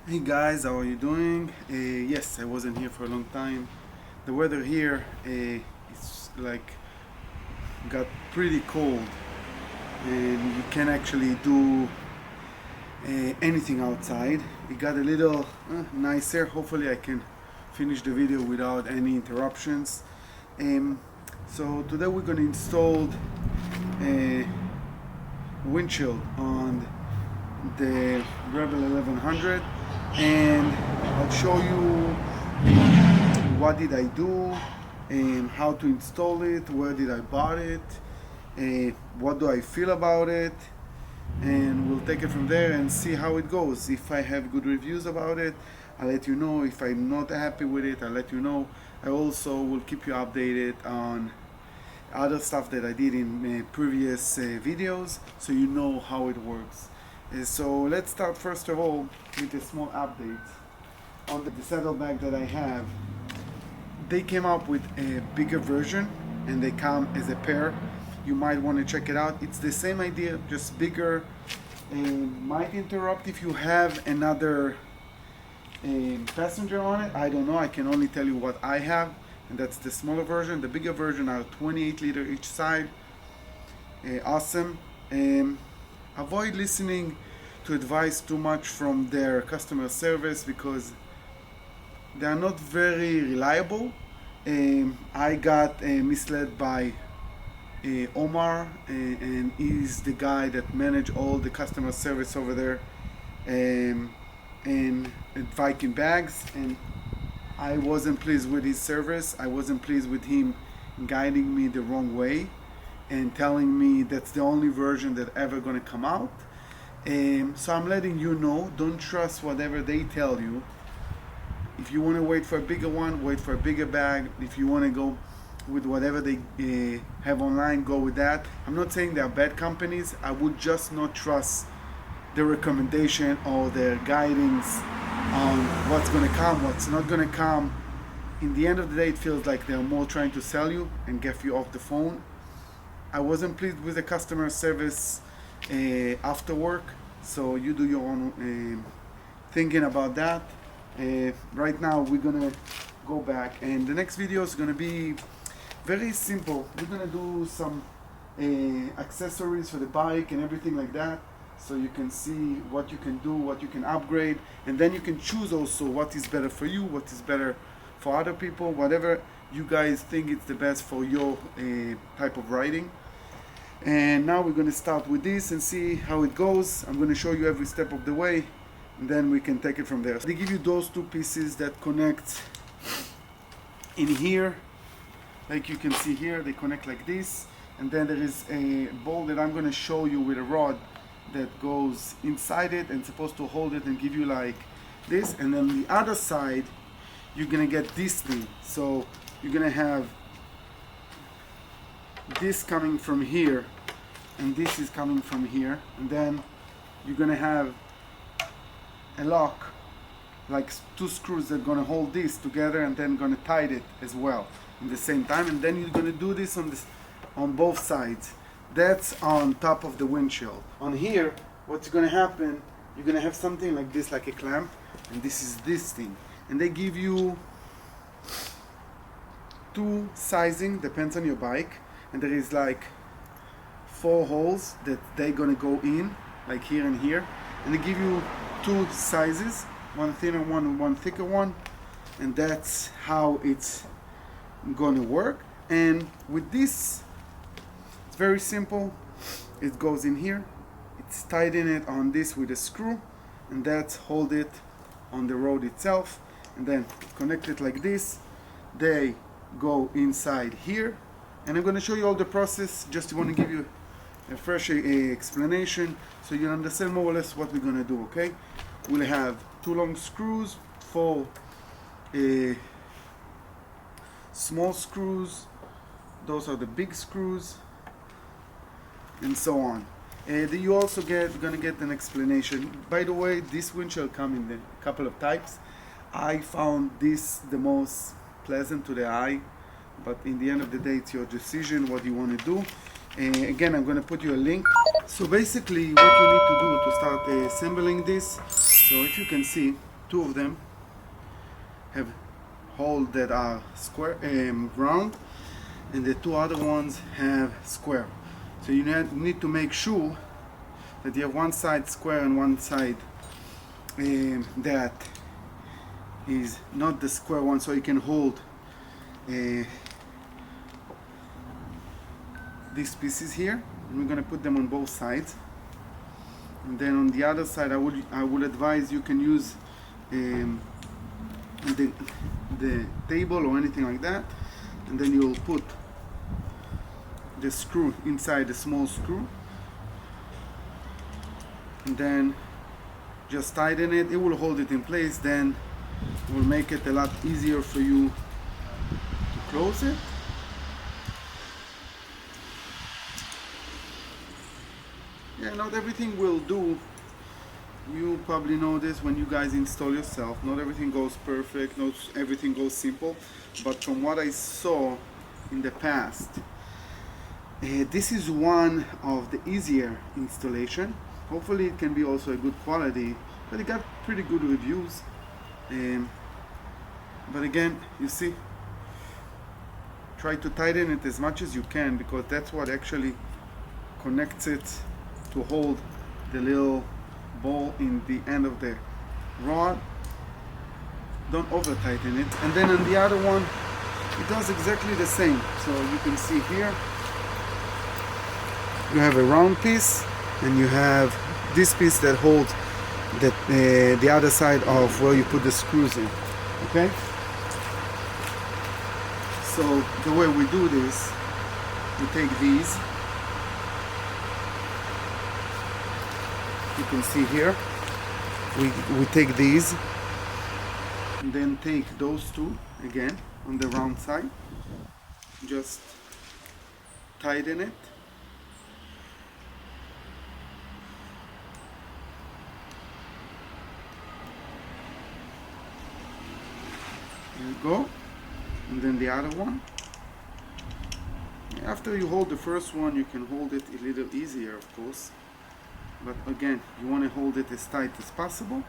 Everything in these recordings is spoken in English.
Hey guys, how are you doing? Yes, I wasn't here for a long time. The weather here is like got pretty cold, and you can't actually do anything outside. It got a little nicer. Hopefully, I can finish the video without any interruptions. Um, so today we're gonna install a windshield on the Rebel 1100, and I'll show you what did I do and how to install it, where did I bought it, what do I feel about it, and we'll take it from there and see how it goes. If I have good reviews about it, I'll let you know. If I'm not happy with it, I'll let you know. I also will keep you updated on other stuff that I did in previous videos, so you know how it works. So let's start first of all with a small update on the saddlebag that I have. They came up with a bigger version and they come as a pair. You might want to check it out. It's the same idea, just bigger, and might interrupt if you have another passenger on it. I don't know, I can only tell you what I have, and that's the smaller version. The bigger version are 28 liter each side. Awesome. Avoid listening to advice too much from their customer service because they are not very reliable. I got misled by Omar, and he's the guy that manage all the customer service over there in Viking Bags, and I wasn't pleased with his service. I wasn't pleased with him guiding me the wrong way and telling me that's the only version that ever gonna come out. So I'm letting you know, don't trust whatever they tell you. If you want to wait for a bigger one, wait for a bigger bag. If you want to go with whatever they have online, go with that. I'm not saying they're bad companies. I would just not trust their recommendation or their guidance on what's going to come, what's not going to come. In the end of the day, it feels like they're more trying to sell you and get you off the phone. I wasn't pleased with the customer service after work, so you do your own thinking about that. Right now we're gonna go back, and the next video is gonna be very simple. We're gonna do some accessories for the bike and everything like that, so you can see what you can do, what you can upgrade, and then you can choose also what is better for you, what is better for other people, whatever you guys think it's the best for your type of riding. And now we're going to start with this and see how it goes. I'm going to show you every step of the way, and then we can take it from there. They give you those two pieces that connect in here, like you can see here. They connect like this, and then there is a ball that I'm going to show you with a rod that goes inside it and supposed to hold it and give you like this. And then the other side, you're going to get this thing. So you're going to have this coming from here, and this is coming from here, and then you're gonna have a lock, like two screws that are gonna hold this together, and then gonna tie it as well in the same time, and then you're gonna do this on both sides. That's on top of the windshield. On here, what's gonna happen, you're gonna have something like this, like a clamp, and this is this thing, and they give you two sizing, depends on your bike, and there is like 4 holes that they're gonna go in, like here and here, and they give you 2 sizes, one thinner one and one thicker one, and that's how it's gonna work. And with this, it's very simple. It goes in here, it's tied in it on this with a screw, and that's hold it on the road itself, and then connect it like this. They go inside here, and I'm going to show you all the process. Just want to give you a fresh explanation so you understand more or less what we're going to do. Okay, we'll have 2 long screws, 4 small screws, those are the big screws, and so on. You also gonna get an explanation. By the way, this windshield come in a couple of types. I found this the most pleasant to the eye, but in the end of the day, it's your decision what you want to do. Again, I'm going to put you a link. So basically what you need to do to start assembling this, so if you can see, two of them have holes that are square, round, and the two other ones have square. So you need to make sure that you have one side square and one side that is not the square one, so you can hold these pieces here, and we're going to put them on both sides. And then on the other side, I would advise you can use the table or anything like that, and then you'll put the screw inside the small screw, and then just tighten it. It will hold it in place, then it will make it a lot easier for you to close it. Yeah, not everything will do. You probably know this when you guys install yourself. Not everything goes perfect, not everything goes simple, but from what I saw in the past, this is one of the easier installation. Hopefully it can be also a good quality, but it got pretty good reviews. But again, you see, try to tighten it as much as you can, because that's what actually connects it to hold the little ball in the end of the rod. Don't over tighten it. And then on the other one, it does exactly the same. So you can see here, you have a round piece, and you have this piece that holds the other side of where you put the screws in. Okay? So the way we do this, we take these. You can see here, we take these, and then take those two again on the round side, just tighten it, there you go, and then the other one. After you hold the first one, you can hold it a little easier, of course. But again, you want to hold it as tight as possible.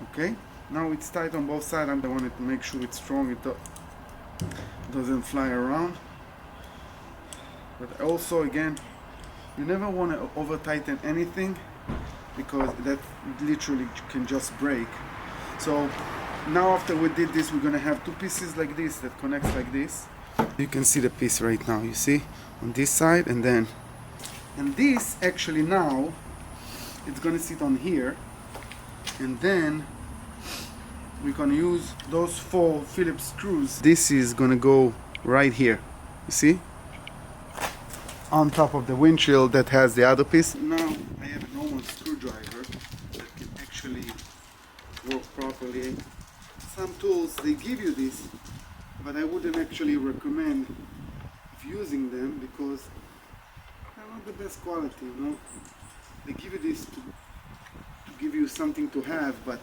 Okay, now it's tight on both sides. I wanted to make sure it's strong, it doesn't fly around. But also, again, you never want to over tighten anything, because that literally can just break. So now after we did this, we're going to have two pieces like this that connects like this. You can see the piece right now, you see, on this side, and this actually now it's going to sit on here, and then we're going to use those 4 Phillips screws. This is going to go right here, you see, on top of the windshield that has the other piece. Now I have a normal screwdriver that can actually work properly. Some tools, they give you this, but I wouldn't actually recommend using them, because they're not the best quality, you know. They give you this to give you something to have, but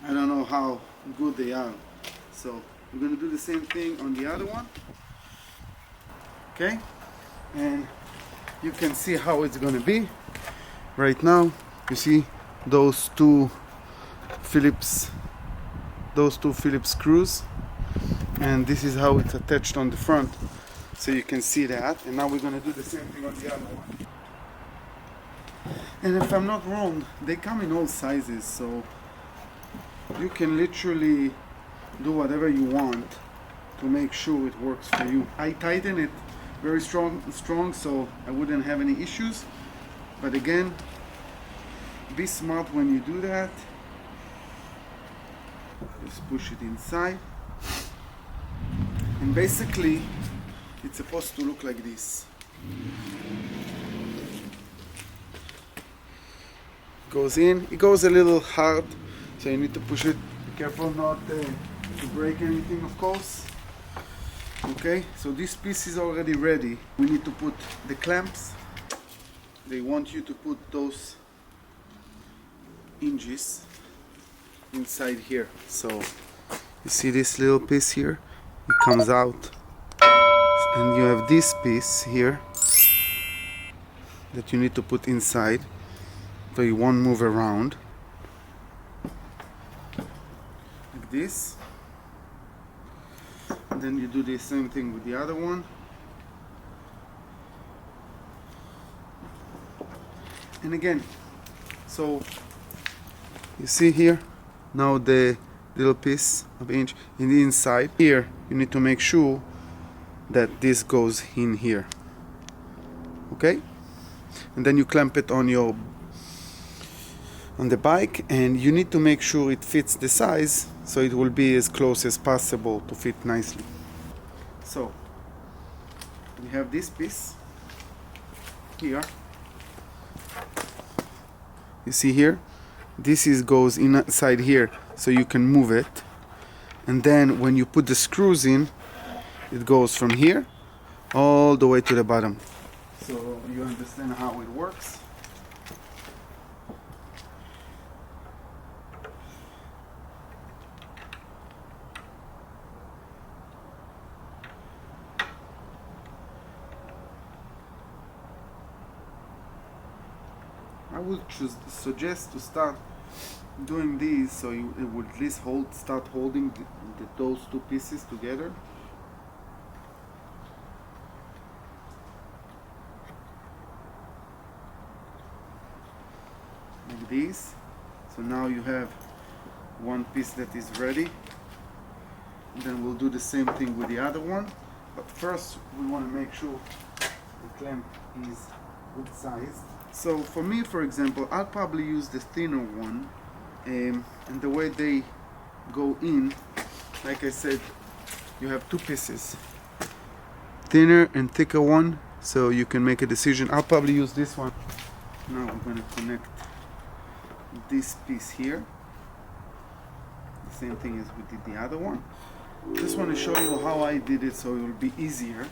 I don't know how good they are. So we're going to do the same thing on the other one. Okay, and you can see how it's going to be. Right now, you see those two Phillips screws, and this is how it's attached on the front, so you can see that. And now we're going to do the same thing on the other one. And if I'm not wrong, they come in all sizes, so you can literally do whatever you want to make sure it works for you. I tighten it very strong, so I wouldn't have any issues. But again, be smart when you do that. Just push it inside, and basically it's supposed to look like this. Goes in, it goes a little hard, so you need to push it. Be careful not to break anything, of course. Okay, so this piece is already ready. We need to put the clamps. They want you to put those hinges inside here. So you see this little piece here, it comes out, and you have this piece here that you need to put inside so it won't move around, like this. And then you do the same thing with the other one. And again, so you see here now the little piece of inch in the inside. Here you need to make sure that this goes in here, okay? And then you clamp it on the bike, and you need to make sure it fits the size, so it will be as close as possible to fit nicely. So we have this piece here. You see here, this goes inside here, so you can move it. And then when you put the screws in, it goes from here all the way to the bottom. So you understand how it works. I would suggest to start doing these so it would at least start holding those two pieces together. Like this. So now you have one piece that is ready. And then we'll do the same thing with the other one. But first we want to make sure the clamp is good sized. So for me, for example, I'll probably use the thinner one, and the way they go in, like I said, you have two pieces, thinner and thicker one, so you can make a decision. I'll probably use this one. Now we're going to connect this piece here, the same thing as we did the other one. Just want to show you how I did it so it will be easier.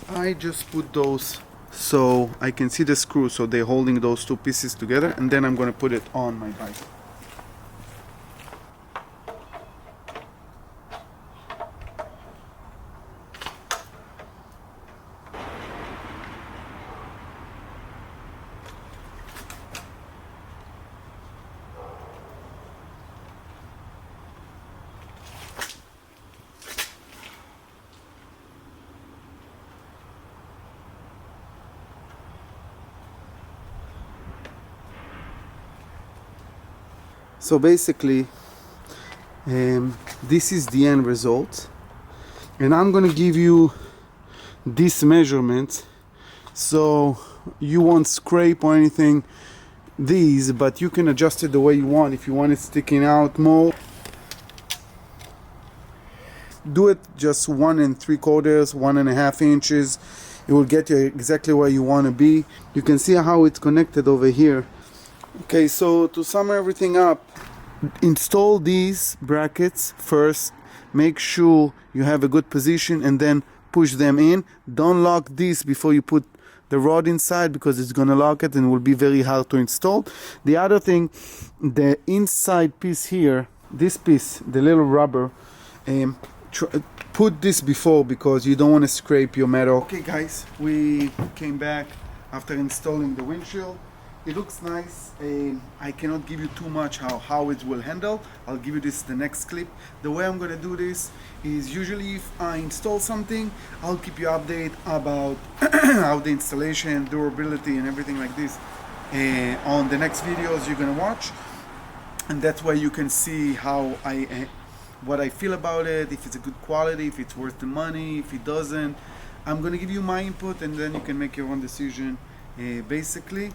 I just put those so I can see the screw, so they're holding those two pieces together, and then I'm going to put it on my bike. So basically, this is the end result, and I'm gonna give you this measurement so you won't scrape or anything these, but you can adjust it the way you want. If you want it sticking out more, do it just 1 3/4, 1.5 inches. It will get you exactly where you want to be. You can see how it's connected over here. Okay, so to sum everything up, install these brackets first, make sure you have a good position, and then push them in. Don't lock this before you put the rod inside, because it's going to lock it and will be very hard to install. The other thing, the inside piece here, this piece, the little rubber, put this before, because you don't want to scrape your metal. Okay guys, we came back after installing the windshield. It looks nice. I cannot give you too much how it will handle. I'll give you this the next clip. The way I'm gonna do this is, usually if I install something, I'll keep you updated about how the installation, durability, and everything like this on the next videos you're gonna watch. And that's why you can see how what I feel about it, if it's a good quality, if it's worth the money, if it doesn't. I'm gonna give you my input, and then you can make your own decision, basically.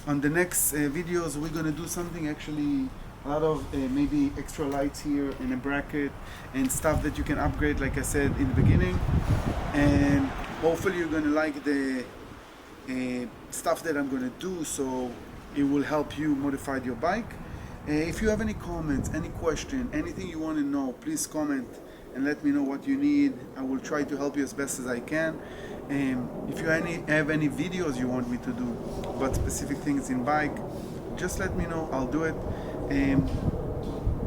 On the next videos, we're gonna do something, actually a lot of maybe extra lights here and a bracket and stuff that you can upgrade, like I said in the beginning. And hopefully you're gonna like the stuff that I'm gonna do, so it will help you modify your bike. If you have any comments, any question, anything you want to know, please comment and let me know what you need. I will try to help you as best as I can. If you have any videos you want me to do about specific things in bike, just let me know, I'll do it.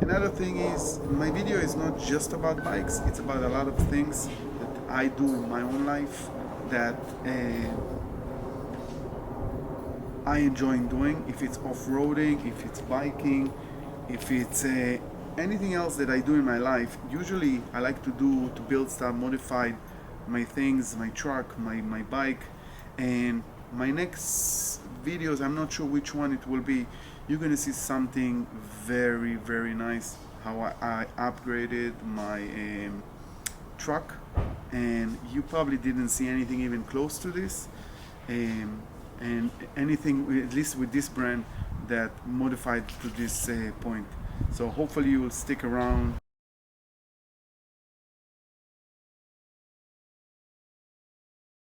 Another thing is, my video is not just about bikes, it's about a lot of things that I do in my own life that I enjoy doing. If it's off-roading, if it's biking, if it's anything else that I do in my life, usually I like to build stuff, modify my things, my truck, my bike, and my next videos, I'm not sure which one it will be. You're gonna see something very nice. How I upgraded my truck, and you probably didn't see anything even close to this. And anything, at least with this brand, that modified to this point. So hopefully you will stick around